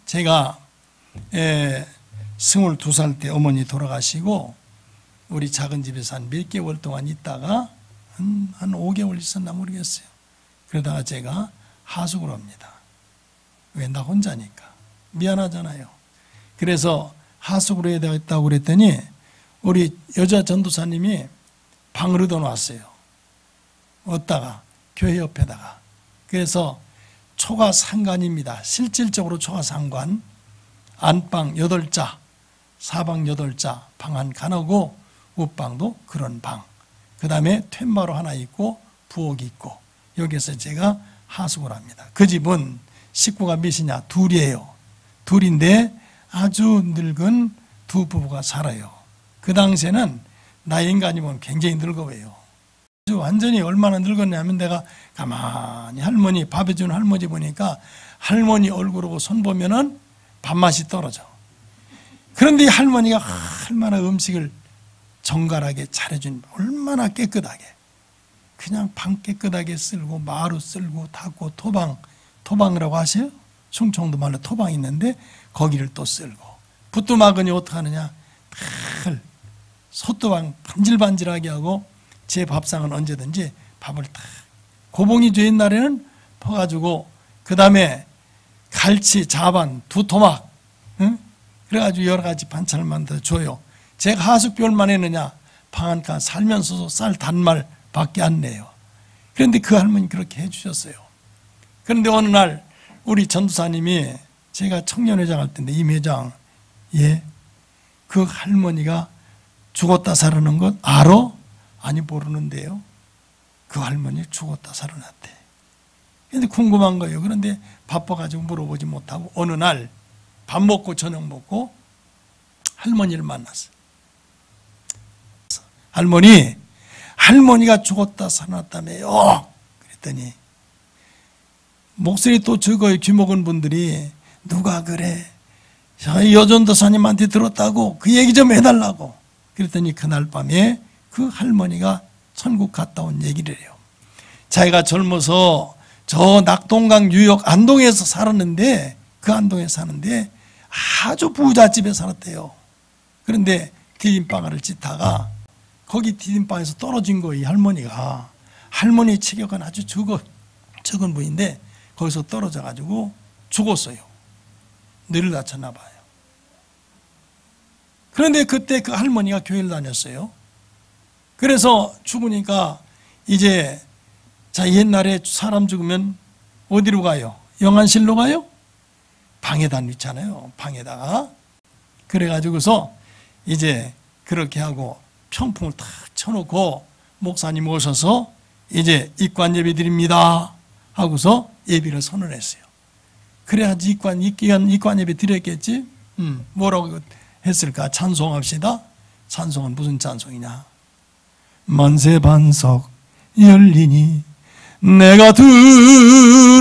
제가 22살 때 어머니 돌아가시고 우리 작은 집에서 한 몇 개월 동안 있다가 한 5개월 있었나 모르겠어요. 그러다가 제가 하숙을 합니다. 왜? 나 혼자니까 미안하잖아요. 그래서 하숙을 해야 되겠다고 그랬더니 우리 여자 전도사님이 방을 얻어놨어요. 얻다가 교회 옆에다가. 그래서 초가 상관입니다. 실질적으로 초가 상관. 안방 8자, 사방 8자 방 한 칸하고 웃방도 그런 방. 그 다음에 툇마루 하나 있고 부엌이 있고 여기서 제가 하숙을 합니다. 그 집은 식구가 몇이냐? 둘이에요. 둘인데 아주 늙은 두 부부가 살아요. 그 당시에는 나이 인간이 보면 굉장히 늙어 보여요. 완전히 얼마나 늙었냐면 내가 가만히 할머니 밥 해주는 할머니 보니까 할머니 얼굴하고 손 보면은 밥맛이 떨어져. 그런데 이 할머니가 얼마나 음식을 정갈하게 잘해준, 얼마나 깨끗하게 그냥 방 깨끗하게 쓸고 마루 쓸고 닦고 토방이라고 하세요? 충청도 말로 토방 있는데 거기를 또 쓸고 부뚜막은이 어떻게 하느냐? 탁 솥도방 반질반질하게 하고 제 밥상은 언제든지 밥을 탁 고봉이죠. 옛날에는 퍼가지고 그 다음에 갈치, 자반, 두토막, 응? 그래가지고 여러 가지 반찬을 만들어 줘요. 제가 하숙비 얼마나 했느냐? 방 한 칸 살면서도 쌀 단말 밖에 안 내요. 그런데 그 할머니 그렇게 해주셨어요. 그런데 어느 날 우리 전도사님이 제가 청년회장 할 때인데 임 회장, 예, 그 할머니가 죽었다 살아난 것 알아? 아니 모르는데요. 그 할머니 죽었다 살아났대. 근데 궁금한 거예요. 그런데 바빠가지고 물어보지 못하고 어느 날 밥 먹고 저녁 먹고 할머니를 만났어요. 할머니가 죽었다 살아났다며요. 그랬더니 목소리 또 적어요. 귀먹은 분들이 누가 그래? 여전도사님한테 들었다고 그 얘기 좀 해달라고. 그랬더니 그날 밤에 그 할머니가 천국 갔다 온 얘기를 해요. 자기가 젊어서 저 낙동강 뉴욕 안동에서 살았는데 그 안동에 사는데 아주 부잣집에 살았대요. 그런데 디딤방아를 찢다가 거기 디딤방에서 떨어진 거예요. 이 할머니가. 할머니 체격은 아주 적은 분인데 거기서 떨어져 가지고 죽었어요. 뇌를 다쳤나 봐요. 그런데 그때 그 할머니가 교회를 다녔어요. 그래서 죽으니까 이제 자 옛날에 사람 죽으면 어디로 가요? 영안실로 가요? 방에다 놓잖아요. 방에다가. 그래가지고서 이제 그렇게 하고 평풍을 탁 쳐놓고 목사님 오셔서 이제 입관 예배 드립니다 하고서 예배를 선언했어요. 그래야지 입관 예배 드렸겠지. 뭐라고 했을까? 찬송합시다. 찬송은 무슨 찬송이냐? 만세 반석 열리니 내가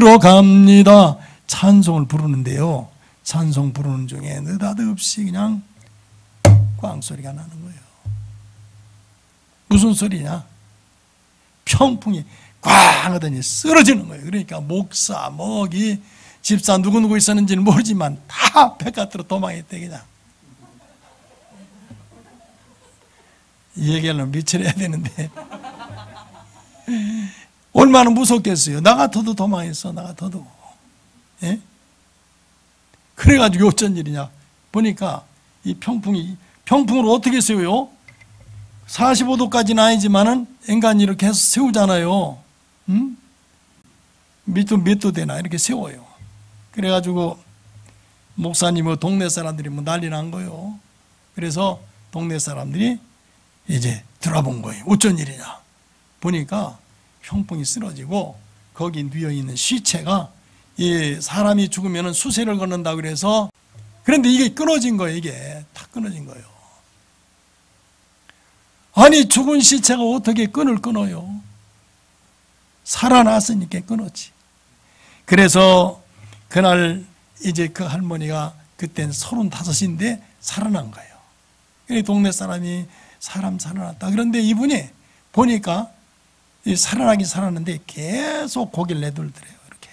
들어갑니다. 찬송을 부르는데요. 찬송 부르는 중에 느닷없이 그냥 꽝소리가 나는 거예요. 무슨 소리냐? 평풍이 꽝 하더니 쓰러지는 거예요. 그러니까 목사, 먹이, 집사 누구누구 있었는지는 모르지만 다 바깥으로 도망했대. 그냥 이 얘기하려면 며칠 해야 되는데 얼마나 무섭겠어요. 나 같아도 도망했어. 나 같아도. 예? 그래가지고 어쩐 일이냐 보니까 이 평풍으로 어떻게 세워요? 45도까지는 아니지만은 인간이 이렇게 해서 세우잖아요. 몇 도 되나 이렇게 세워요. 그래가지고 목사님 동네 사람들이 난리 난 거예요. 그래서 동네 사람들이 이제 들어본 거예요. 어쩐 일이냐 보니까 평풍이 쓰러지고 거기 누워있는 시체가 이 사람이 죽으면 수세를 걷는다 그래서 그런데 이게 끊어진 거예요. 이게 다 끊어진 거예요. 아니 죽은 시체가 어떻게 끈을 끊어요? 살아났으니까 끊었지. 그래서 그날 이제 그 할머니가 그때는 35인데 살아난 거예요. 동네 사람이 사람 살아났다. 그런데 이분이 보니까 살아나긴 살았는데 계속 고개를 내돌더래요. 이렇게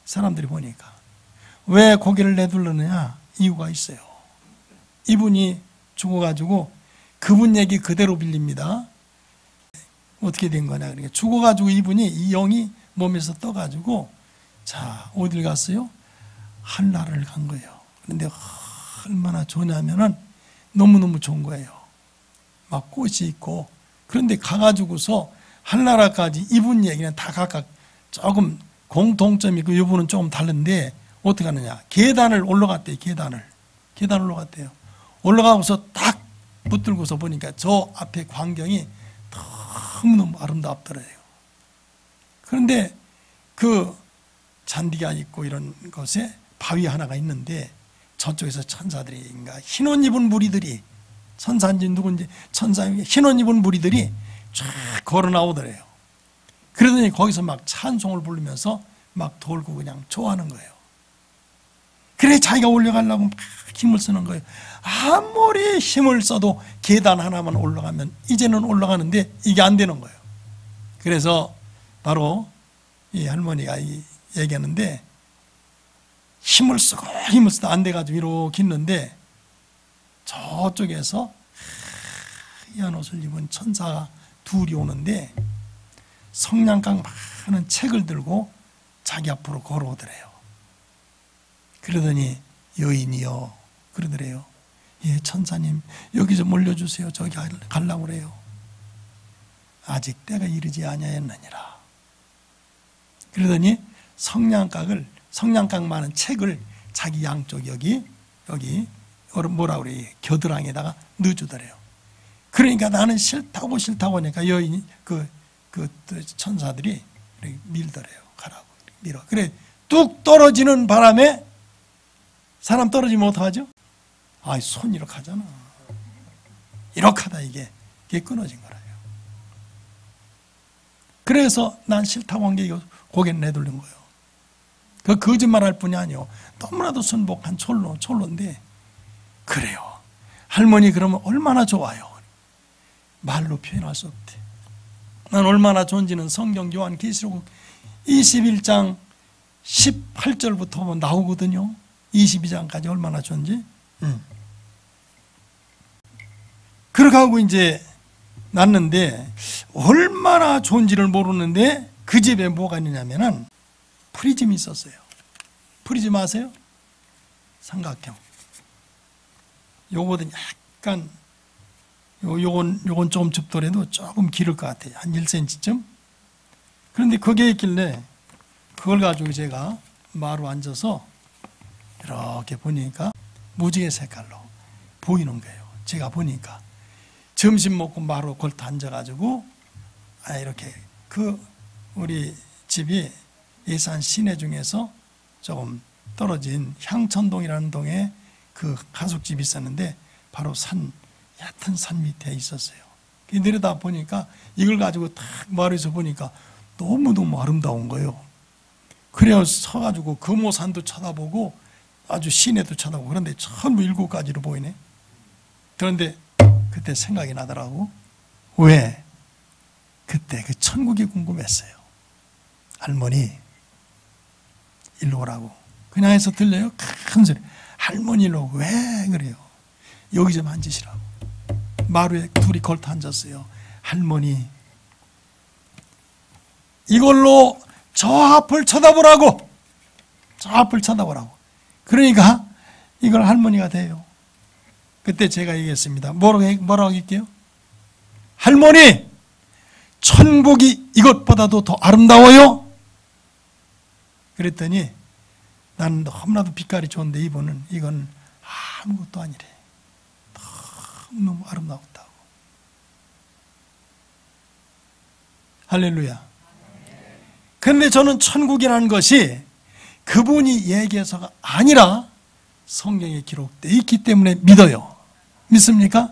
사람들이 보니까 왜 고개를 내둘러느냐? 이유가 있어요. 이분이 죽어가지고 그분 얘기 그대로 빌립니다. 어떻게 된 거냐? 그러니까 죽어가지고 이분이 이 영이 몸에서 떠가지고 자 어딜 갔어요? 한나라를 간 거예요. 그런데 얼마나 좋냐면은 너무너무 좋은 거예요. 막 꽃이 있고. 그런데 가가지고서 한나라까지 이분 얘기는 다 각각 조금 공통점이 있고 이분은 조금 다른데 어떻게 하느냐? 계단을 올라갔대요. 계단을 올라갔대요. 올라가고서 딱 붙들고서 보니까 저 앞에 광경이 너무너무 아름답더래요. 그런데 그 잔디가 있고 이런 것에 바위 하나가 있는데 저쪽에서 천사들인가 흰옷 입은 무리들이 천사인지 누군지 천사인지 흰옷 입은 무리들이 쫙 걸어 나오더래요. 그러더니 거기서 막 찬송을 부르면서 막 돌고 그냥 좋아하는 거예요. 그래 자기가 올라가려고 막 힘을 쓰는 거예요. 아무리 힘을 써도 계단 하나만 올라가면 이제는 올라가는데 이게 안 되는 거예요. 그래서 바로 이 할머니가 얘기하는데 힘을 쓰고 안 돼가지고 이렇게 있는데 저쪽에서 하얀 옷을 입은 천사가 둘이 오는데 성냥강 많은 책을 들고 자기 앞으로 걸어오더래요. 그러더니 여인이요 그러더래요. 예 천사님 여기 좀 올려주세요. 저기 가려고 그래요. 아직 때가 이르지 아니하였느니라. 그러더니 성냥강 많은 책을 자기 양쪽 여기 뭐라 그래 겨드랑이에다가 넣어주더래요. 그러니까 나는 싫다고 하니까 여인이 그 천사들이 밀더래요. 가라고 밀어. 그래 뚝 떨어지는 바람에 사람 떨어지면 어떡하죠? 손 이렇게 하잖아. 이렇게 하다 이게 끊어진 거라요. 그래서 난 싫다고 한 게 이거 고개를 내돌린 거예요. 그 거짓말 할 뿐이 아니요. 너무나도 순복한 촐로인데 그래요. 할머니 그러면 얼마나 좋아요. 말로 표현할 수 없대. 난 얼마나 좋은지는 성경 요한계시록 21장 18절부터 나오거든요. 22장까지 얼마나 좋은지. 그렇게 하고 이제 났는데 얼마나 좋은지를 모르는데 그 집에 뭐가 있느냐면은 프리즘이 있었어요. 프리즘 아세요? 삼각형. 요거보다 약간 요건 조금 좁더라도 조금 길을 것 같아요. 한 1cm쯤. 그런데 그게 있길래 그걸 가지고 제가 마루 앉아서 이렇게 보니까 무지개 색깔로 보이는 거예요. 제가 보니까 점심 먹고 마루 걸터 앉아가지고 이렇게 우리 집이 예산 시내 중에서 조금 떨어진 향천동이라는 동에 그 가숙집이 있었는데 바로 얕은 산 밑에 있었어요. 내려다 보니까 이걸 가지고 딱 마루에서 보니까 너무너무 아름다운 거예요. 그래서 서가지고 금오산도 쳐다보고 아주 시내도 쳐다보고 그런데 전부 7가지로 보이네. 그런데 그때 생각이 나더라고. 왜? 그때 그 천국이 궁금했어요. 할머니 일로 오라고. 그냥 해서 들려요? 큰 소리. 할머니 일로 오고. 왜 그래요? 여기 좀 앉으시라고. 마루에 둘이 걸터 앉았어요. 할머니 이걸로 저 앞을 쳐다보라고. 저 앞을 쳐다보라고. 그러니까 이걸 할머니가 돼요. 그때 제가 얘기했습니다. 뭐라고 할게요? 할머니 천국이 이것보다도 더 아름다워요? 그랬더니 난 너무나도 빛깔이 좋은데 이건 아무것도 아니래. 너무 아름다웠다고. 할렐루야. 그런데 저는 천국이라는 것이 그분이 얘기해서가 아니라 성경에 기록되어 있기 때문에 믿어요. 믿습니까?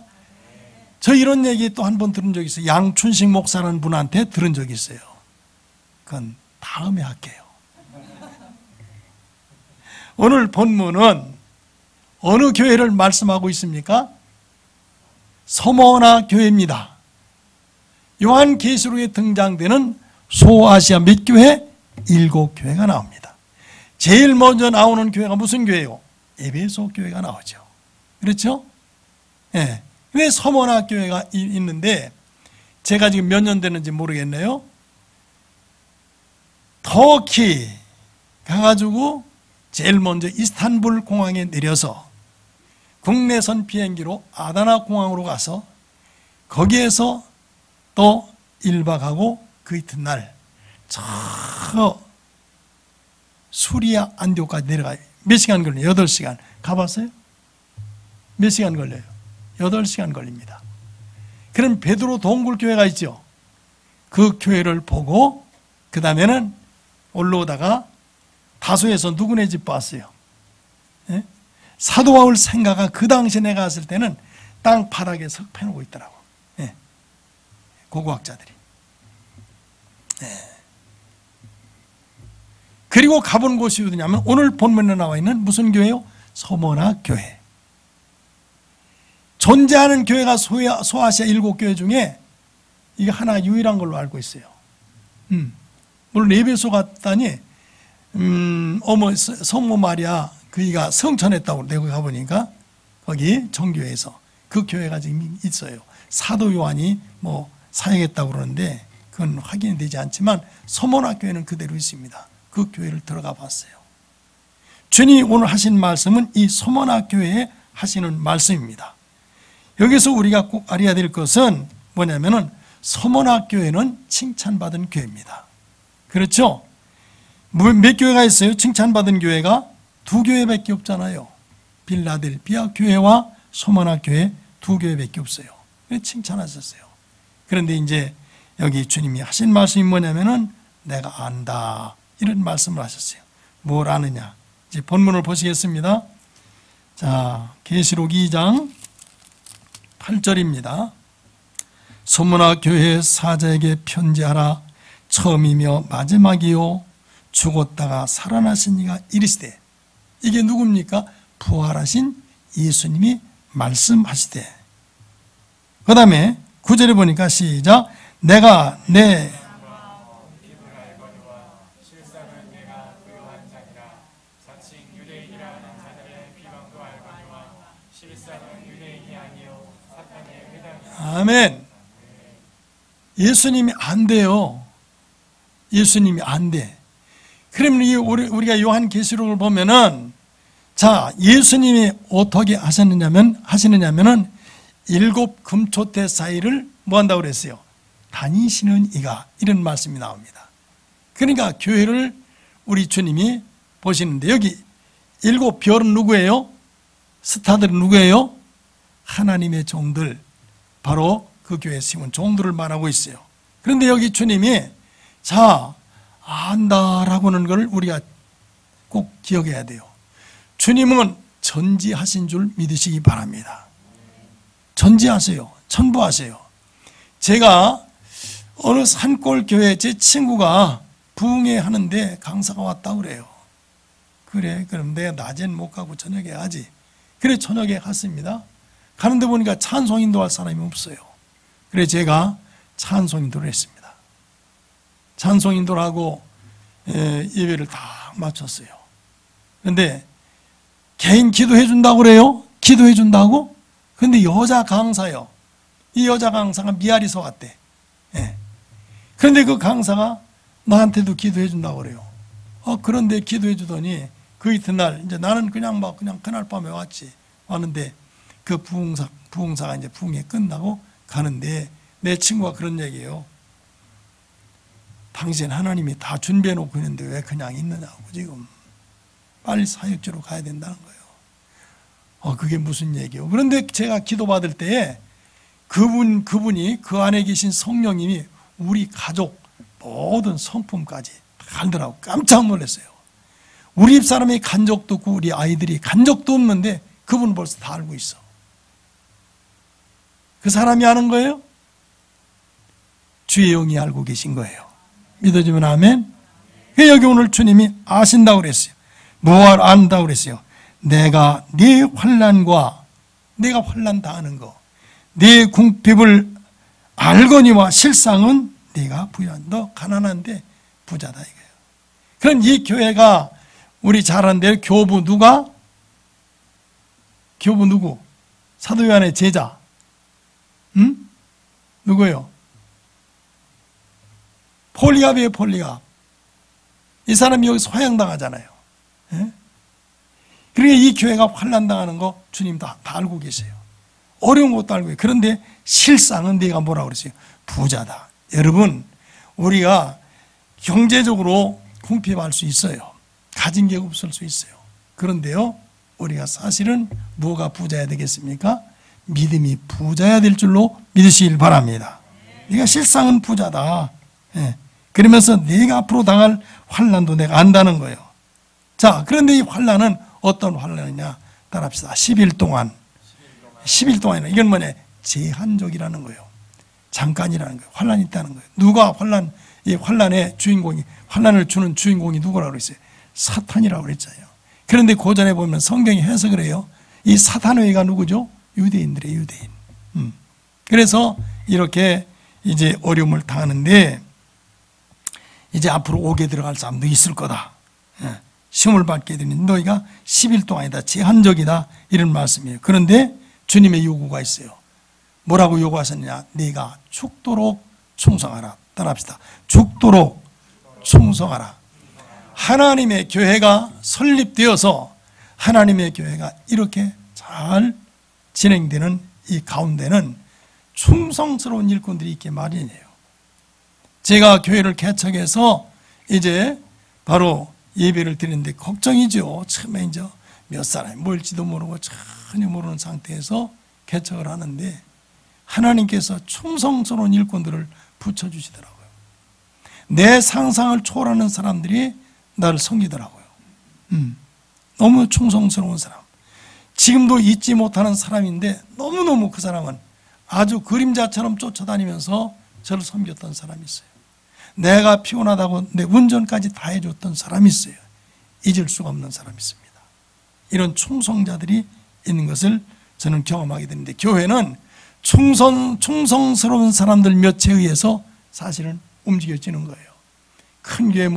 저 이런 얘기 또 한 번 들은 적이 있어요. 양춘식 목사라는 분한테 들은 적이 있어요. 그건 다음에 할게요. 오늘 본문은 어느 교회를 말씀하고 있습니까? 서머나 교회입니다. 요한계시록에 등장되는 소아시아 몇 교회? 7교회가 나옵니다. 제일 먼저 나오는 교회가 무슨 교회요? 에베소 교회가 나오죠. 그렇죠? 예. 근데 서머나 교회가 있는데 제가 지금 몇 년 되는지 모르겠네요. 터키 가가지고 제일 먼저 이스탄불 공항에 내려서 국내선 비행기로 아다나 공항으로 가서 거기에서 또 1박하고 그 이튿날 저 수리아 안디오까지 내려가요. 몇 시간 걸려요? 8시간. 가봤어요? 몇 시간 걸려요? 8시간 걸립니다. 그럼 베드로 동굴교회가 있죠. 그 교회를 보고 그 다음에는 올라오다가 다소에서 누구네 집 봤어요. 예? 사도 바울 생가가 그 당시에 내가 갔을 때는 땅 바닥에 석 펴놓고 있더라고. 예. 고고학자들이. 예. 그리고 가본 곳이 어디냐면 오늘 본문에 나와 있는 무슨 교회요? 서머나 교회. 존재하는 교회가 소아시아 7교회 중에 이게 하나 유일한 걸로 알고 있어요. 물론 에베소 갔다니 어머 성모 마리아 그이가 성천했다고 내가 가보니까 거기 정교회에서 그 교회가 지금 있어요. 사도 요한이 뭐 사역했다고 그러는데 그건 확인이 되지 않지만 서머나 교회는 그대로 있습니다. 그 교회를 들어가 봤어요. 주님이 오늘 하신 말씀은 이 서머나 교회에 하시는 말씀입니다. 여기서 우리가 꼭 알아야 될 것은 뭐냐면은 서머나 교회는 칭찬받은 교회입니다. 그렇죠? 몇 교회가 있어요? 칭찬받은 교회가 2교회밖에 없잖아요. 빌라델비아 교회와 서머나 교회 2교회밖에 없어요. 칭찬하셨어요. 그런데 이제 여기 주님이 하신 말씀이 뭐냐면은 내가 안다 이런 말씀을 하셨어요. 뭘 아느냐? 이제 본문을 보시겠습니다. 자, 계시록 2장 8절입니다. 서머나 교회 사자에게 편지하라. 처음이며 마지막이요 죽었다가 살아나신 이가 이르시되. 이게 누굽니까? 부활하신 예수님이 말씀하시되. 그 다음에 9절에 보니까 시작. 내가 내 아멘. 예수님이 안 돼요. 예수님이 안 돼. 그러면 우리가 요한계시록을 보면은 자, 예수님이 어떻게 하시느냐면은 7 금초대 사이를 뭐 한다고 그랬어요? 다니시는 이가 이런 말씀이 나옵니다. 그러니까 교회를 우리 주님이 보시는데 여기 7 별은 누구예요? 스타들은 누구예요? 하나님의 종들, 바로 그 교회에 심은 종들을 말하고 있어요. 그런데 여기 주님이 자, 안다라고 하는 걸 우리가 꼭 기억해야 돼요. 주님은 전지하신 줄 믿으시기 바랍니다. 전지하세요. 전부하세요. 제가 어느 산골 교회 제 친구가 부흥회 하는데 강사가 왔다고 그래요. 그래, 그럼 내가 낮엔 못 가고 저녁에 가지. 그래, 저녁에 갔습니다. 가는데 보니까 찬송 인도할 사람이 없어요. 그래 제가 찬송 인도를 했습니다. 찬송 인도를 하고 예배를 다 마쳤어요. 그런데 개인 기도해 준다고 그래요? 기도해 준다고? 근데 여자 강사요. 이 여자 강사가 미아리서 왔대. 예. 그런데 그 강사가 나한테도 기도해 준다고 그래요. 그런데 기도해 주더니 그 이튿날 이제 나는 그냥 그날 밤에 왔는데 그 부흥사가 이제 부흥회 끝나고 가는데 내 친구가 그런 얘기예요. 당신 하나님이 다 준비해 놓고 있는데 왜 그냥 있느냐고 지금. 빨리 사역지로 가야 된다는 거예요. 그게 무슨 얘기예요? 그런데 제가 기도받을 때에 그분이 그 안에 계신 성령님이 우리 가족 모든 성품까지 다 알더라고. 깜짝 놀랐어요. 우리 집사람이 간 적도 없고 우리 아이들이 간 적도 없는데 그분은 벌써 다 알고 있어. 그 사람이 아는 거예요? 주의 영이 알고 계신 거예요. 믿어지면 아멘. 여기 오늘 주님이 아신다고 그랬어요. 무엇을 안다고 그랬어요? 내가 네 환난과 내가 환난 당하는 거, 네 궁핍을 알거니와 실상은 네가 부유한, 너 가난한데 부자다 이거예요. 그럼 이 교회가 우리 잘 아는 대로 교부 누가? 교부 누구? 사도 요한의 제자. 응? 누구요? 폴리갑이에요, 폴리갑. 이 사람이 여기서 화양당하잖아요. 예? 그러니까 이 교회가 환난당하는 거 주님 다 알고 계세요. 어려운 것도 알고 계세요. 그런데 실상은 내가 뭐라고 그랬어요? 부자다. 여러분, 우리가 경제적으로 궁핍할 수 있어요. 가진 게 없을 수 있어요. 그런데요, 우리가 사실은 뭐가 부자야 되겠습니까? 믿음이 부자야 될 줄로 믿으시길 바랍니다. 네가 실상은 부자다. 예. 그러면서 네가 앞으로 당할 환난도 내가 안다는 거예요. 자, 그런데 이 환난은 어떤 환난이냐? 따라합시다. 10일 동안. 10일 동안이나 이건 뭐냐? 제한적이라는 거예요. 잠깐이라는 거예요. 환난이 있다는 거예요. 누가 이 환난의 주인공이, 환난을 주는 주인공이 누구라고 그랬어요? 사탄이라고 그랬잖아요. 그런데 고전에 보면 성경이 해석을 해요. 이 사탄의가 누구죠? 유대인들의 유대인. 그래서 이렇게 이제 어려움을 당하는데 이제 앞으로 옥에 들어갈 사람도 있을 거다. 시험을 받게 되니 너희가 10일 동안이다. 제한적이다. 이런 말씀이에요. 그런데 주님의 요구가 있어요. 뭐라고 요구하셨느냐? 네가 죽도록 충성하라. 따라합시다. 죽도록 충성하라. 하나님의 교회가 설립되어서 하나님의 교회가 이렇게 잘 진행되는 이 가운데는 충성스러운 일꾼들이 있게 마련이에요. 제가 교회를 개척해서 이제 바로 예배를 드리는데 걱정이죠. 처음에 이제 몇 사람이 뭘지도 모르고 전혀 모르는 상태에서 개척을 하는데 하나님께서 충성스러운 일꾼들을 붙여주시더라고요. 내 상상을 초월하는 사람들이 나를 섬기더라고요. 너무 충성스러운 사람. 지금도 잊지 못하는 사람인데 너무너무 그 사람은 아주 그림자처럼 쫓아다니면서 저를 섬겼던 사람이 있어요. 내가 피곤하다고 내 운전까지 다 해줬던 사람이 있어요. 잊을 수가 없는 사람이 있습니다. 이런 충성자들이 있는 것을 저는 경험하게 되는데 교회는 충성스러운 사람들 몇에 의해서 사실은 움직여지는 거예요. 큰 교회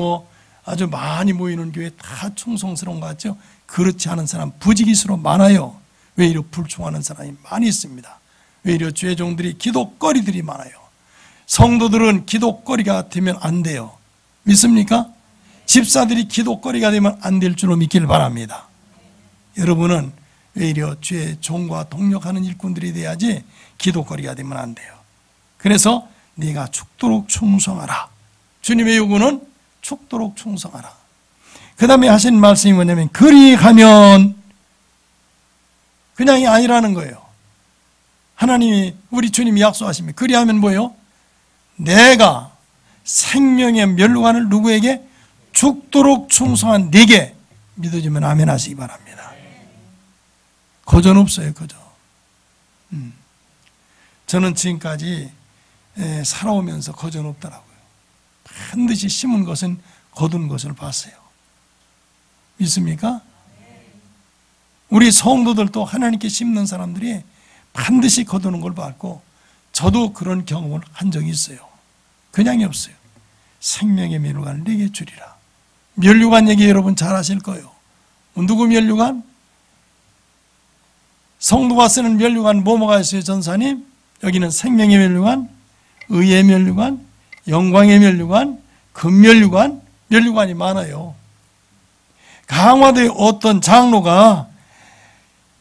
아주 많이 모이는 교회 다 충성스러운 것 같죠? 그렇지 않은 사람 부지기수로 많아요. 외려 불충하는 사람이 많이 있습니다. 외려 죄종들이 기도거리들이 많아요. 성도들은 기도거리가 되면 안 돼요. 믿습니까? 집사들이 기도거리가 되면 안 될 줄로 믿길 바랍니다. 여러분은 외려 죄종과 동력하는 일꾼들이 돼야지 기도거리가 되면 안 돼요. 그래서 네가 죽도록 충성하라. 주님의 요구는 죽도록 충성하라. 그 다음에 하신 말씀이 뭐냐면 그리하면 그냥이 아니라는 거예요. 하나님이 우리 주님이 약속하십니다. 그리하면 뭐예요? 내가 생명의 멸류관을 누구에게? 죽도록 충성한 네게 믿어주면 아멘 하시기 바랍니다. 거전 없어요. 거전. 저는 지금까지 살아오면서 거전 없더라고요. 반드시 심은 것은 거둔 것을 봤어요. 믿습니까? 우리 성도들도 하나님께 심는 사람들이 반드시 거두는 걸 봤고 저도 그런 경험을 한 적이 있어요. 그냥이 없어요. 생명의 멸류관을 내게 주리라. 멸류관 얘기 여러분 잘 아실 거예요. 누구 멸류관? 성도가 쓰는 멸류관 뭐가 있어요, 전사님? 여기는 생명의 멸류관, 의의 멸류관, 영광의 멸류관, 금멸류관, 멸류관이 많아요. 강화도에 어떤 장로가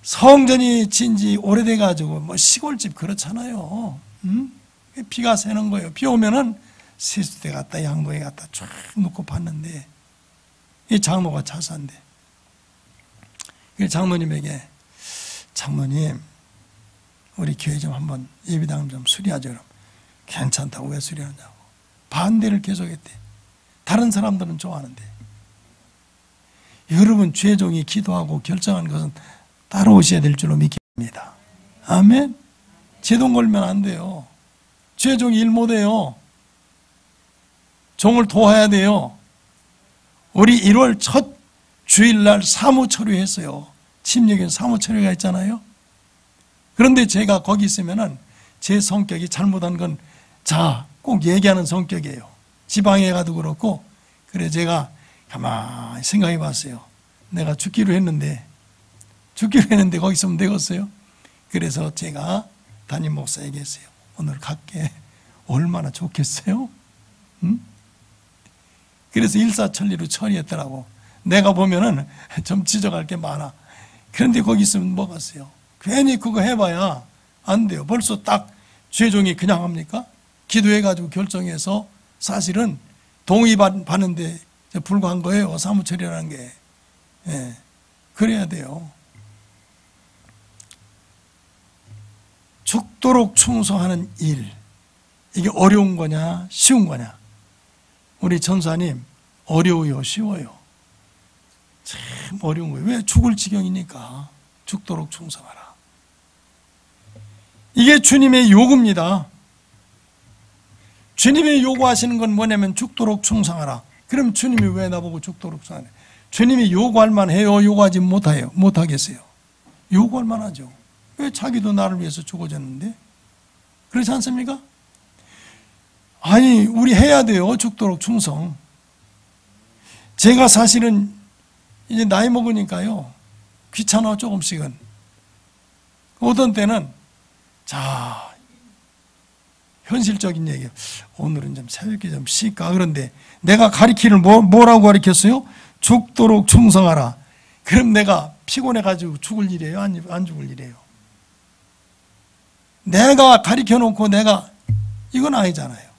성전이 진지 오래돼 가지고 시골집 그렇잖아요. 비가 새는 거예요. 비 오면은 세수대 갔다 양도에 갔다 쫙 놓고 봤는데 이 장로가 차사인데 장로님에게 장로님 우리 교회 좀 한번 예배당을 좀 수리하죠. 그럼 괜찮다고 왜 수리하냐고 반대를 계속했대. 다른 사람들은 좋아하는데 여러분 죄종이 기도하고 결정한 것은 따라오셔야 될 줄로 믿습니다. 아멘. 제동 걸면 안 돼요. 죄종이 일 못해요. 종을 도와야 돼요. 우리 1월 첫 주일날 사무처리했어요. 침례교회 사무처리가 있잖아요. 그런데 제가 거기 있으면은 제 성격이 잘못한 건 꼭 얘기하는 성격이에요. 지방에 가도 그렇고. 그래 제가 가만히 생각해 봤어요. 내가 죽기로 했는데 거기 있으면 되겠어요? 그래서 제가 담임 목사에게 했어요. 오늘 갈게. 얼마나 좋겠어요? 응? 그래서 일사천리로 처리했더라고. 내가 보면은 좀 지적할 게 많아. 그런데 거기 있으면 뭐겠어요? 괜히 그거 해봐야 안 돼요. 벌써 딱 최종이 그냥 합니까? 기도해가지고 결정해서 사실은 동의 받는데 불과한 거예요. 사무처리라는 게. 예, 그래야 돼요. 죽도록 충성하는 일, 이게 어려운 거냐 쉬운 거냐? 우리 전사님, 어려워요 쉬워요? 참 어려운 거예요. 왜? 죽을 지경이니까. 죽도록 충성하라. 이게 주님의 요구입니다. 주님이 요구하시는 건 뭐냐면 죽도록 충성하라. 그럼 주님이 왜 나보고 죽도록 충성하래? 주님이 요구할 만해요? 요구하지 못하겠어요? 요구할 만하죠. 왜? 자기도 나를 위해서 죽어졌는데. 그렇지 않습니까? 아니, 우리 해야 돼요. 죽도록 충성. 제가 사실은 이제 나이 먹으니까요, 귀찮아 조금씩은. 어떤 때는 자, 현실적인 얘기예요. 오늘은 좀 새벽에 좀 쉴까? 그런데 내가 가리키를 뭐라고 가리켰어요? 죽도록 충성하라. 그럼 내가 피곤해가지고 죽을 일이에요? 안 죽을 일이에요? 내가 가리켜놓고 이건 아니잖아요.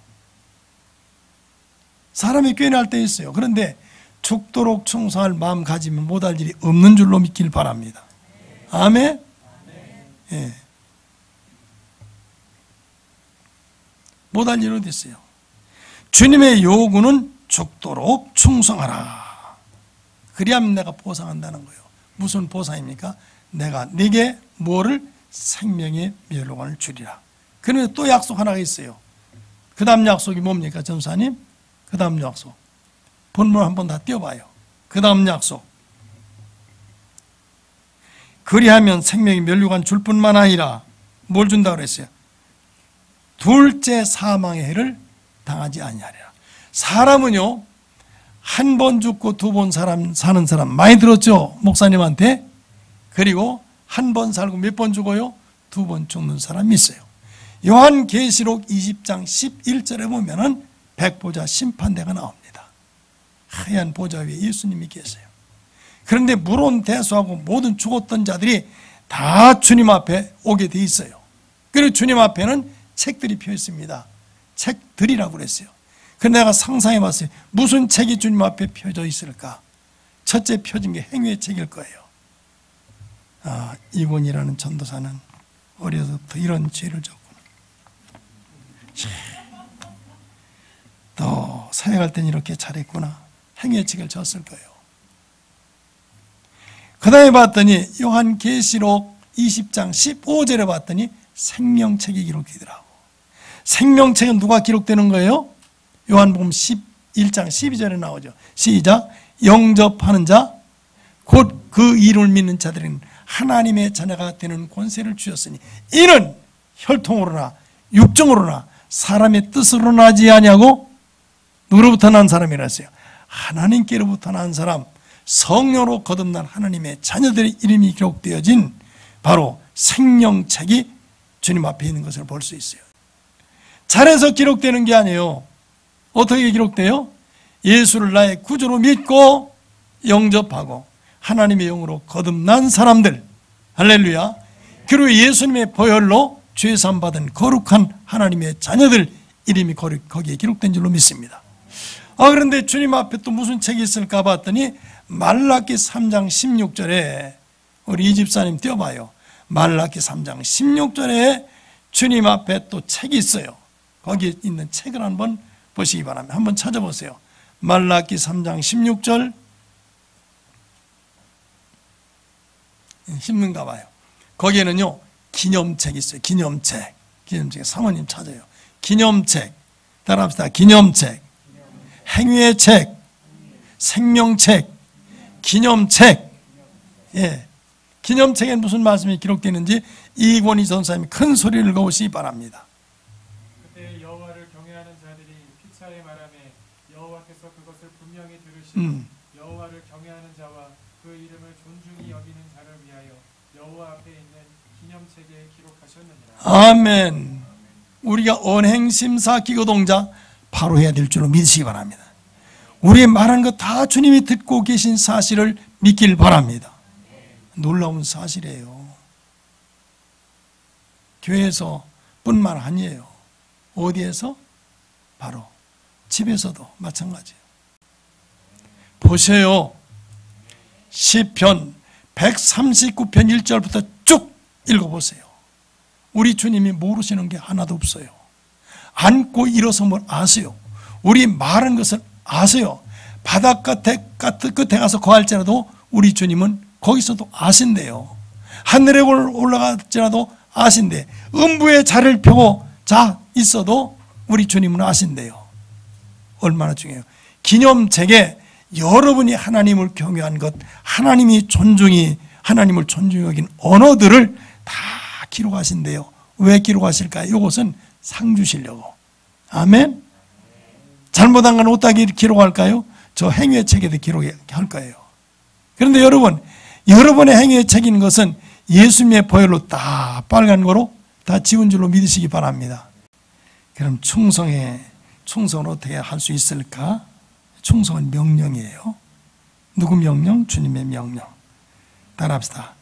사람이 꾀날 때 있어요. 그런데 죽도록 충성할 마음 가지면 못할 일이 없는 줄로 믿길 바랍니다. 아멘? 예. 못할 일 어디 있어요? 주님의 요구는 죽도록 충성하라. 그리하면 내가 보상한다는 거예요. 무슨 보상입니까? 내가 네게 뭐를? 생명의 멸류관을 주리라. 그런데 또 약속 하나가 있어요. 그 다음 약속이 뭡니까, 전사님? 그 다음 약속. 본문 한번 다 띄워봐요. 그 다음 약속. 그리하면 생명의 멸류관 줄 뿐만 아니라 뭘 준다고 그랬어요? 둘째 사망의 해를 당하지 아니하리라. 사람은요, 한 번 죽고 두 번 사는 사람 많이 들었죠? 목사님한테. 그리고 한 번 살고 몇 번 죽어요? 두 번 죽는 사람이 있어요. 요한계시록 20장 11절에 보면은 백보자 심판대가 나옵니다. 하얀 보좌 위에 예수님이 계세요. 그런데 물론 대수하고 모든 죽었던 자들이 다 주님 앞에 오게 돼 있어요. 그리고 주님 앞에는 책들이 펴 있습니다. 책들이라고 그랬어요. 그런데 내가 상상해 봤어요. 무슨 책이 주님 앞에 펴져 있을까? 첫째 펴진 게 행위의 책일 거예요. 아, 이곤이라는 전도사는 어려서부터 이런 죄를 졌구나. 너 사역할 땐 이렇게 잘했구나. 행위의 책을 졌을 거예요. 그 다음에 봤더니 요한계시록 20장 15절에 봤더니 생명책이 기록되더라고. 생명책은 누가 기록되는 거예요? 요한복음 11장 12절에 나오죠. 시작. 영접하는 자 곧 그 이름을 믿는 자들은 하나님의 자녀가 되는 권세를 주셨으니 이는 혈통으로나 육정으로나 사람의 뜻으로 나지 아니하고 누구로부터 난 사람이라 했어요? 하나님께로부터 난 사람, 성령으로 거듭난 하나님의 자녀들의 이름이 기록되어진 바로 생명책이 주님 앞에 있는 것을 볼 수 있어요. 잘해서 기록되는 게 아니에요. 어떻게 기록돼요? 예수를 나의 구주로 믿고 영접하고 하나님의 영으로 거듭난 사람들, 할렐루야. 그리고 예수님의 보혈로 죄사함 받은 거룩한 하나님의 자녀들 이름이 거기에 기록된 줄로 믿습니다. 그런데 주님 앞에 또 무슨 책이 있을까 봤더니 말라기 3장 16절에 우리 이 집사님 띄워봐요. 말라기 3장 16절에 주님 앞에 또 책이 있어요. 거기에 있는 책을 한번 보시기 바랍니다. 한번 찾아보세요. 말라기 3장 16절. 힘든가 봐요. 거기에는요 기념책이 있어요. 기념책 사모님 찾아요. 기념책 따라합시다. 기념책, 행위의 책, 생명책, 기념책. 예, 기념책에 무슨 말씀이 기록되는지 이권희 전사님이 큰 소리를 읽어보시기 바랍니다. 그때 여호와를 경외하는 자들이 피차에 말하매 여호와께서 그것을 분명히 들으시고 여호와를 경외하는 자와 그 이름을 존중히 여기는 자를 위하여 여호와 앞에 있는 기념책에 기록하셨느니라. 아멘. 우리가 언행심사 기거동자 바로 해야 될 줄로 믿으시기 바랍니다. 우리의 말하는 것 다 주님이 듣고 계신 사실을 믿길 바랍니다. 놀라운 사실이에요. 교회에서 뿐만 아니에요. 어디에서? 바로 집에서도 마찬가지예요. 보세요. 시편 139편 1절부터 쭉 읽어보세요. 우리 주님이 모르시는 게 하나도 없어요. 앉고 일어서면 아세요. 우리 말한 것을 아세요. 바닷가 끝에 가서 거할지라도 우리 주님은 거기서도 아신대요. 하늘에 올라갈지라도 아신대. 음부에 자리를 펴고 자 있어도 우리 주님은 아신대요. 얼마나 중요해요. 기념책에 여러분이 하나님을 경외한 것, 하나님이 하나님을 존중히 여긴 언어들을 다 기록하신대요. 왜 기록하실까요? 이것은 상 주시려고. 아멘. 잘못한 건 어디다 기록할까요? 저 행위의 책에도 기록할 거예요. 그런데 여러분의 행위의 책인 것은 예수님의 보혈로 다 빨간 거로 다 지운 줄로 믿으시기 바랍니다. 그럼 충성을 어떻게 할 수 있을까? 충성은 명령이에요. 누구 명령? 주님의 명령. 따라합시다.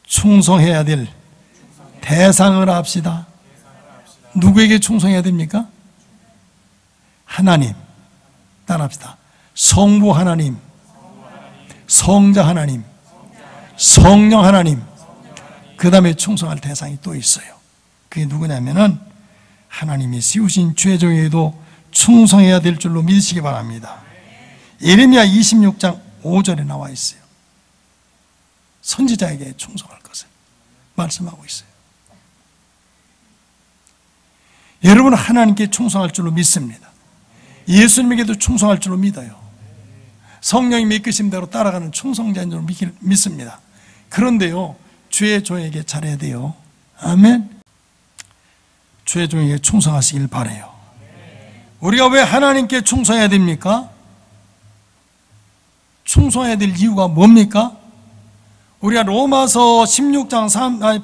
충성해야 될 대상을 합시다. 누구에게 충성해야 됩니까? 하나님. 따라합시다. 성부 하나님, 성자 하나님, 성령 하나님. 그 다음에 충성할 대상이 또 있어요. 그게 누구냐면은 하나님이 씌우신 죄종에도 충성해야 될 줄로 믿으시기 바랍니다. 예레미야 26장 5절에 나와 있어요. 선지자에게 충성할 것을 말씀하고 있어요. 여러분은 하나님께 충성할 줄로 믿습니다. 예수님에게도 충성할 줄로 믿어요. 성령이 이끄신 대로 따라가는 충성자인 줄로 믿습니다. 그런데요, 주의 종에게 잘해야 돼요. 아멘. 주의 종에게 충성하시길 바라요. 우리가 왜 하나님께 충성해야 됩니까? 충성해야 될 이유가 뭡니까? 우리가 로마서 8장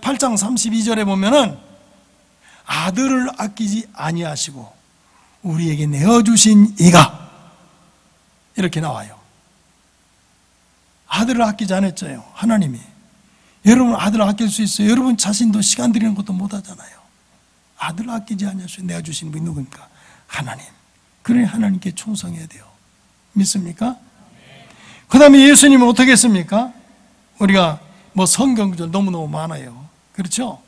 32절에 보면은 아들을 아끼지 아니하시고 우리에게 내어주신 이가 이렇게 나와요. 아들을 아끼지 않았죠. 하나님이. 여러분 아들을 아낄 수 있어요? 여러분 자신도 시간 들이는 것도 못하잖아요. 아들을 아끼지 않으시고 내어주신 분이 누굽니까? 하나님. 그러니 하나님께 충성해야 돼요. 믿습니까? 그 다음에 예수님은 어떻게 했습니까? 우리가 성경 구절 너무너무 많아요. 그렇죠?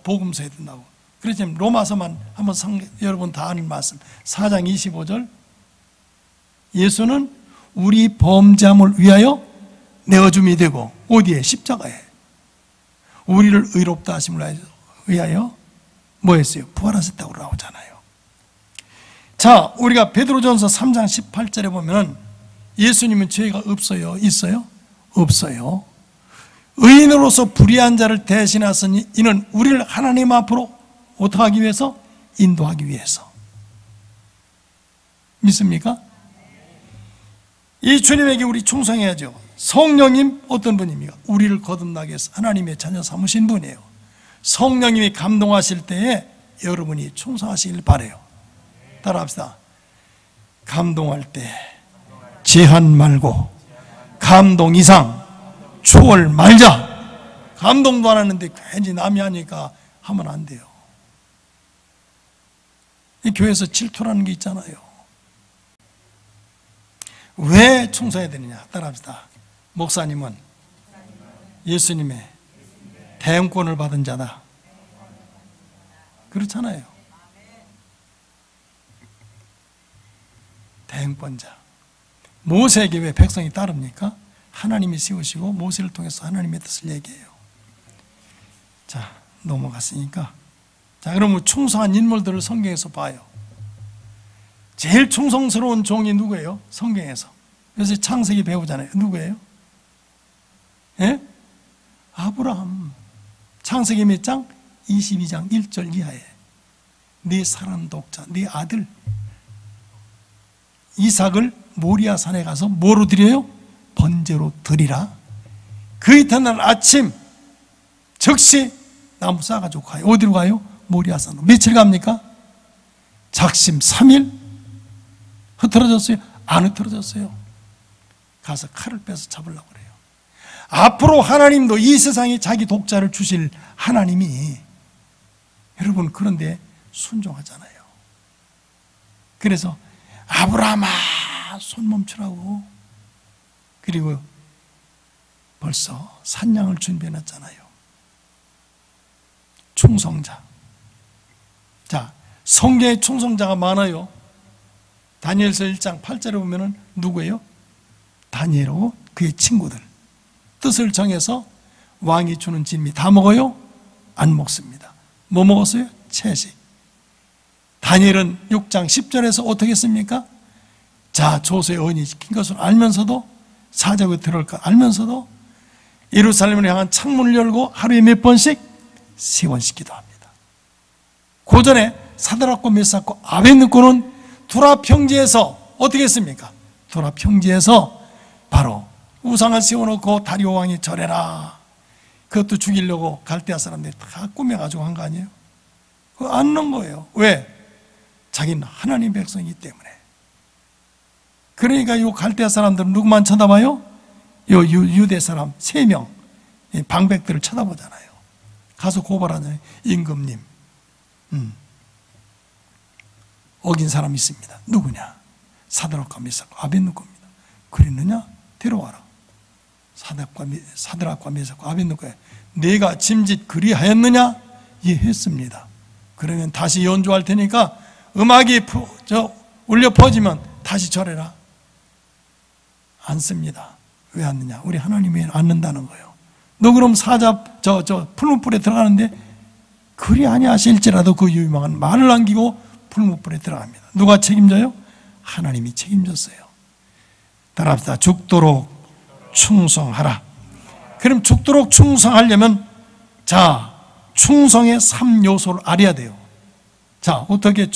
복음서에 된다고. 그렇지만 로마서만 한번 여러분 다 아는 말씀 4장 25절. 예수는 우리 범죄함을 위하여 내어줌이 되고 어디에? 십자가에. 우리를 의롭다 하심을 위하여 뭐 했어요? 부활하셨다고 나오잖아요. 자, 우리가 베드로전서 3장 18절에 보면 예수님은 죄가 없어요? 있어요? 없어요. 의인으로서 불의한 자를 대신하시니 이는 우리를 하나님 앞으로 어떻게 하기 위해서? 인도하기 위해서. 믿습니까? 이 주님에게 우리 충성해야죠. 성령님 어떤 분입니까? 우리를 거듭나게 해서 하나님의 자녀 삼으신 분이에요. 성령님이 감동하실 때에 여러분이 충성하시길 바라요. 따라합시다. 감동할 때 제한 말고 감동 이상 초월 말자. 감동도 안 하는데 괜히 남이 하니까 하면 안 돼요. 이 교회에서 질투라는 게 있잖아요. 왜 충성해야 되느냐? 따라합시다. 목사님은 예수님의 대응권을 받은 자다. 그렇잖아요. 대응권자. 모세에게 왜 백성이 따릅니까? 하나님이 세우시고 모세를 통해서 하나님의 뜻을 얘기해요. 자, 넘어갔으니까. 자, 그러면 충성한 인물들을 성경에서 봐요. 제일 충성스러운 종이 누구예요? 성경에서. 요새 창세기 배우잖아요. 누구예요? 예? 아브라함. 창세기 몇 장? 22장 1절 이하에 네 사랑 독자, 네 아들 이삭을 모리아 산에 가서 뭐로 드려요? 번제로 드리라. 그 이튿날 아침 즉시 나무 싸가지고 가요. 어디로 가요? 모리아산으로. 며칠 갑니까? 작심 3일. 흐트러졌어요? 안 흐트러졌어요. 가서 칼을 빼서 잡으려고 그래요. 앞으로 하나님도 이 세상에 자기 독자를 주실 하나님이, 여러분, 그런데 순종하잖아요. 그래서 아브라함아 손 멈추라고. 그리고 벌써 산양을 준비해놨잖아요. 충성자. 자, 성경에 충성자가 많아요. 다니엘서 1장 8절에 보면은 누구예요? 다니엘하고 그의 친구들. 뜻을 정해서 왕이 주는 진미 다 먹어요? 안 먹습니다. 뭐 먹었어요? 채식. 다니엘은 6장 10절에서 어떻게 했습니까? 자, 조서의 언이 지킨 것을 알면서도, 사자가 들어올 것 알면서도 예루살렘을 향한 창문을 열고 하루에 몇 번씩? 3번씩 기도합니다. 고전에 사드락과 메삭과 아벳느고는 두라 평지에서 어떻게 했습니까? 두라 평지에서 바로 우상을 세워놓고 다리오 왕이 절해라, 그것도 죽이려고 갈대아 사람들이 다 꾸며가지고 한 거 아니에요? 그거 안 넣은 거예요. 왜? 자기는 하나님 백성이기 때문에. 그러니까 이 갈대아 사람들은 누구만 쳐다봐요? 요 유대 사람 3명 방백들을 쳐다보잖아요. 가서 고발하잖아요. 임금님, 어긴 사람이 있습니다. 누구냐? 사드락과 메삭과 아벳느고입니다. 그랬느냐? 데려와라. 사드락과 메삭과 아벳느고야, 내가 짐짓 그리하였느냐? 예, 했습니다. 그러면 다시 연주할 테니까 음악이 울려 퍼지면 다시 절해라. 안 씁니다. 왜 안느냐? 우리 하나님이 안는다는 거예요. 너 그럼 사자 풀무불에 들어가는데 그리 아니하실지라도 그 유명한 말을 남기고 풀무불에 들어갑니다. 누가 책임져요? 하나님이 책임졌어요. 따라합시다. 죽도록 충성하라. 그럼 죽도록 충성하려면, 자, 충성의 3요소를 알아야 돼요. 자, 어떻게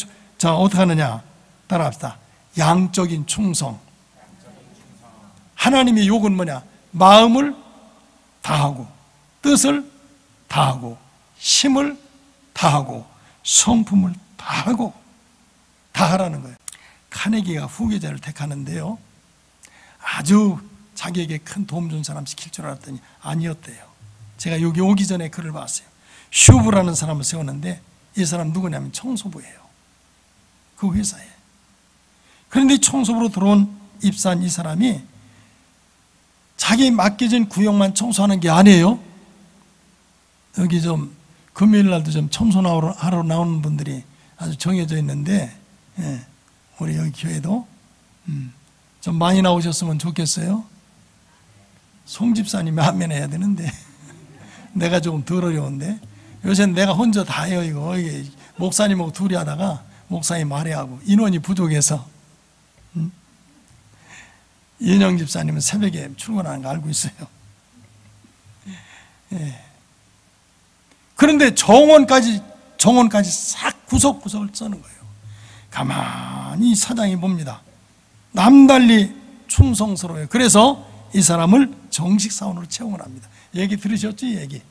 하느냐? 따라합시다. 양적인 충성. 하나님의 욕은 뭐냐? 마음을 다하고, 뜻을 다하고, 힘을 다하고, 성품을 다하고, 다하라는 거예요. 카네기가 후계자를 택하는데요, 아주 자기에게 큰 도움 준 사람 시킬 줄 알았더니 아니었대요. 제가 여기 오기 전에 글을 봤어요. 슈브라는 사람을 세웠는데 이 사람 누구냐면 청소부예요. 그 회사에. 그런데 청소부로 들어온 입사한 이 사람이 자기 맡겨진 구역만 청소하는 게 아니에요. 여기 좀 금요일 날도 좀 청소하러 나오는 분들이 아주 정해져 있는데, 예, 우리 여기 교회도 좀 많이 나오셨으면 좋겠어요. 송 집사님이 하면 해야 되는데 내가 조금 덜 어려운데, 요새는 내가 혼자 다 해요. 이거 목사님하고 둘이 하다가 목사님 말해하고 인원이 부족해서. 이은영 집사님은 새벽에 출근하는 거 알고 있어요. 예. 그런데 정원까지 싹 구석구석을 써는 거예요. 가만히 사장이 봅니다. 남달리 충성스러워요. 그래서 이 사람을 정식 사원으로 채용을 합니다. 얘기 들으셨죠? 얘기.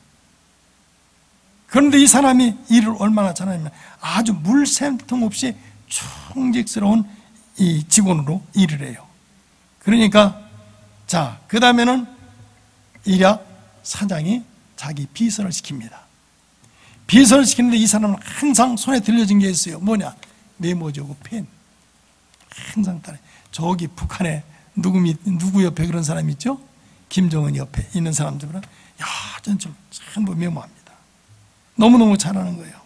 그런데 이 사람이 일을 얼마나 잘하냐면 아주 물샘통 없이 충직스러운 이 직원으로 일을 해요. 그러니까, 자, 그 다음에는 일약 사장이 자기 비서를 시킵니다. 비서를 시키는데 이 사람은 항상 손에 들려진 게 있어요. 뭐냐? 메모지하고 펜. 항상 따라. 저기 북한에 누구 옆에 그런 사람이 있죠? 김정은 옆에 있는 사람들은 야, 전부 메모합니다. 너무너무 잘하는 거예요.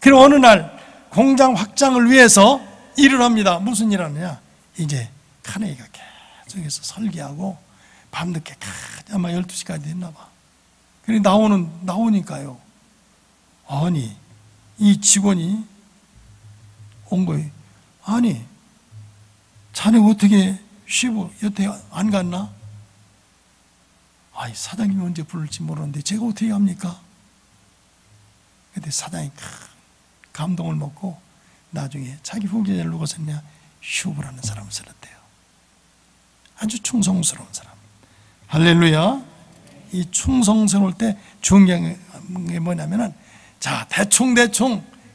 그리고 어느 날 공장 확장을 위해서 일을 합니다. 무슨 일 하느냐? 이제 카네기가 계속해서 설계하고 밤늦게 아마 12시까지 됐나 봐. 그래 나오니까요. 아니, 이 직원이 온 거예요. 아니, 자네 어떻게 쉬고 여태 안 갔나? 아이, 사장님이 언제 부를지 모르는데 제가 어떻게 합니까? 근데 사장이 감동을 먹고 나중에 자기 후계자를 누가 썼냐? 슈브라는 사람을 썼대요. 아주 충성스러운 사람. 할렐루야. 이 충성스러울 때 중요한 게 뭐냐면은, 자, 대충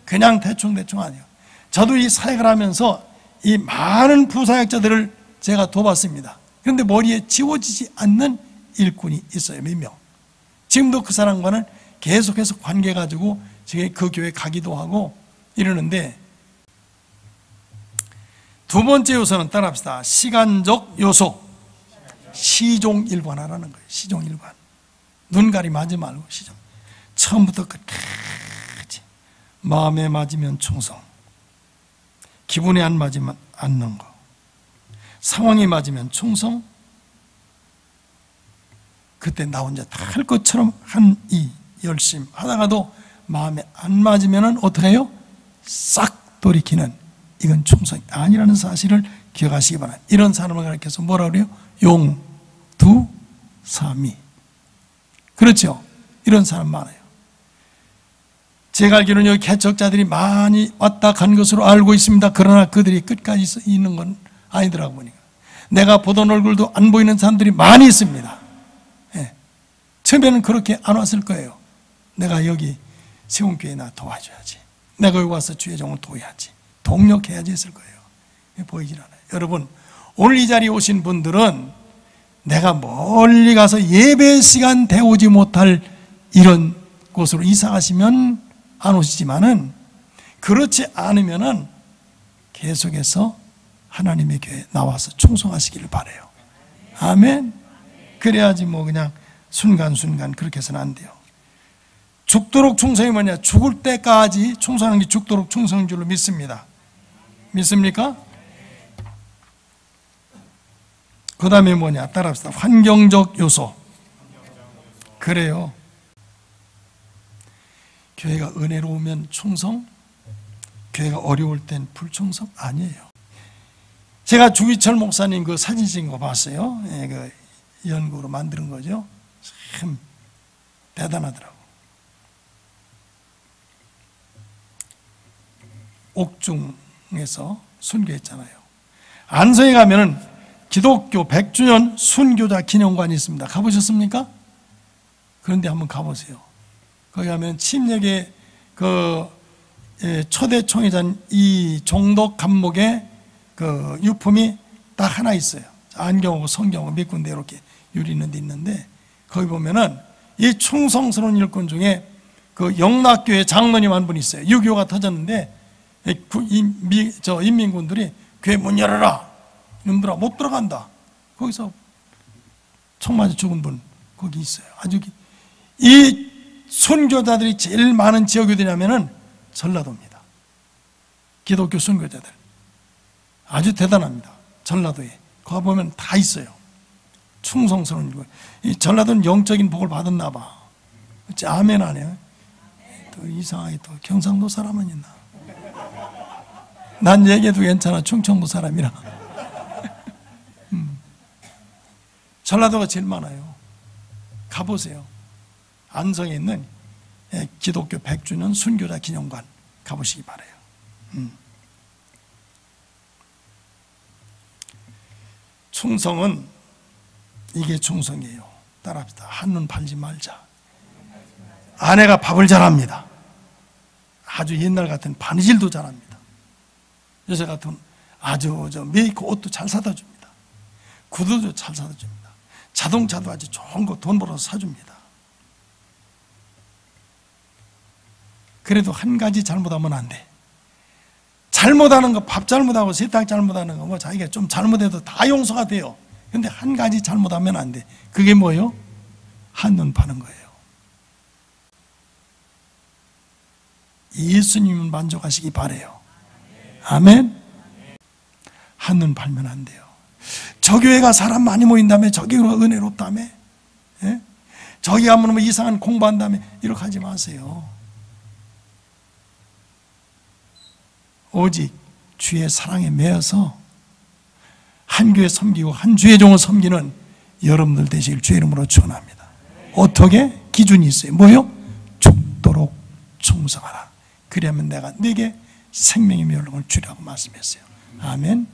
그냥 대충 아니에요. 저도 이 사역을 하면서 이 많은 부사역자들을 제가 도봤습니다. 그런데 머리에 지워지지 않는 일꾼이 있어요. 몇 명. 지금도 그 사람과는 계속해서 관계 가지고 그 교회 가기도 하고 이러는데, 두 번째 요소는 따라합시다. 시간적 요소. 시종일관하라는 거예요. 시종일관. 눈 가림하지 말고 시종. 처음부터 끝까지. 마음에 맞으면 충성, 기분에 안 맞으면 않는 거, 상황이 맞으면 충성. 그때 나 혼자 다 할 것처럼 한 이 열심 하다가도 마음에 안 맞으면 어떻게 해요? 싹 돌이키는, 이건 충성이 아니라는 사실을 기억하시기 바랍니다. 이런 사람을 가르쳐서 뭐라 그래요? 용두사미. 그렇죠? 이런 사람 많아요. 제가 알기로는 여기 개척자들이 많이 왔다 간 것으로 알고 있습니다. 그러나 그들이 끝까지 있는 건 아니더라고 보니까. 내가 보던 얼굴도 안 보이는 사람들이 많이 있습니다. 예. 처음에는 그렇게 안 왔을 거예요. 내가 여기 세운교회 나 도와줘야지, 내가 여기 와서 주의 종을 도와야지, 동력해야지 했을 거예요. 보이질 않아요. 여러분, 오늘 이 자리에 오신 분들은 내가 멀리 가서 예배 시간 데우지 못할 이런 곳으로 이사 가시면 안 오시지만은, 그렇지 않으면은 계속해서 하나님의 교회에 나와서 충성하시기를 바라요. 아멘. 그래야지 뭐 그냥 순간순간 그렇게 해서는 안 돼요. 죽도록 충성이 뭐냐? 죽을 때까지 충성하는 게 죽도록 충성인 줄로 믿습니다. 믿습니까? 그 다음에 뭐냐? 따라합시다. 환경적 요소. 그래요. 교회가 은혜로우면 충성, 교회가 어려울 땐 불충성? 아니에요. 제가 주기철 목사님 그 사진 찍은 거 봤어요. 예, 그 연구로 만드는 거죠. 참 대단하더라고. 옥중에서 순교했잖아요. 안성에 가면은 기독교 100주년 순교자 기념관이 있습니다. 가보셨습니까? 그런데 한번 가보세요. 거기 가면 침례계 그 초대 총회장 이종덕 감목의 그 유품이 딱 하나 있어요. 안경하고 성경하고 몇 군데 이렇게 유리 있는 데 있는데, 거기 보면은 이 충성스러운 일꾼 중에 그 영락교회 장로님 한 분 있어요. 6.25가 터졌는데 인민군들이 교회 문 열어라, 이놈들아 못 들어간다. 거기서 총 맞아 죽은 분 거기 있어요. 아주 이 순교자들이 제일 많은 지역이 어디냐면은 전라도입니다. 기독교 순교자들 아주 대단합니다. 전라도에 거기 보면 다 있어요. 충성스러운 일꾼. 이 전라도는 영적인 복을 받았나 봐. 어찌 아멘 안 해요? 또 이상하게 또 경상도 사람은 있나? 난 얘기해도 괜찮아. 충청도 사람이라. 전라도가 제일 많아요. 가보세요. 안성에 있는 기독교 100주년 순교자 기념관 가보시기 바라요. 충성은 이게 충성이에요. 따라합시다. 한눈 팔지 말자. 아내가 밥을 잘합니다. 아주 옛날 같은 바느질도 잘합니다. 요새 같은 아주 메이크 옷도 잘 사다 줍니다. 구두도 잘 사다 줍니다. 자동차도 아주 좋은 거 돈 벌어서 사줍니다. 그래도 한 가지 잘못하면 안 돼. 잘못하는 거, 밥 잘못하고 세탁 잘못하는 거, 뭐 자기가 좀 잘못해도 다 용서가 돼요. 근데 한 가지 잘못하면 안 돼. 그게 뭐예요? 한눈 파는 거예요. 예수님은 만족하시기 바라요. 아멘. 한눈 팔면 안 돼요. 저 교회가 사람 많이 모인다며, 저 교회가 은혜롭다며, 예? 저기 가면 뭐 이상한 공부한다며, 이렇게 하지 마세요. 오직 주의 사랑에 매여서 한 교회 섬기고 한 주의 종을 섬기는 여러분들 되시길 주의 이름으로 축원합니다. 어떻게? 기준이 있어요. 뭐요? 죽도록 충성하라. 그리하면 내가 네게 생명의 멸망을 주리라고 말씀했어요. 아멘.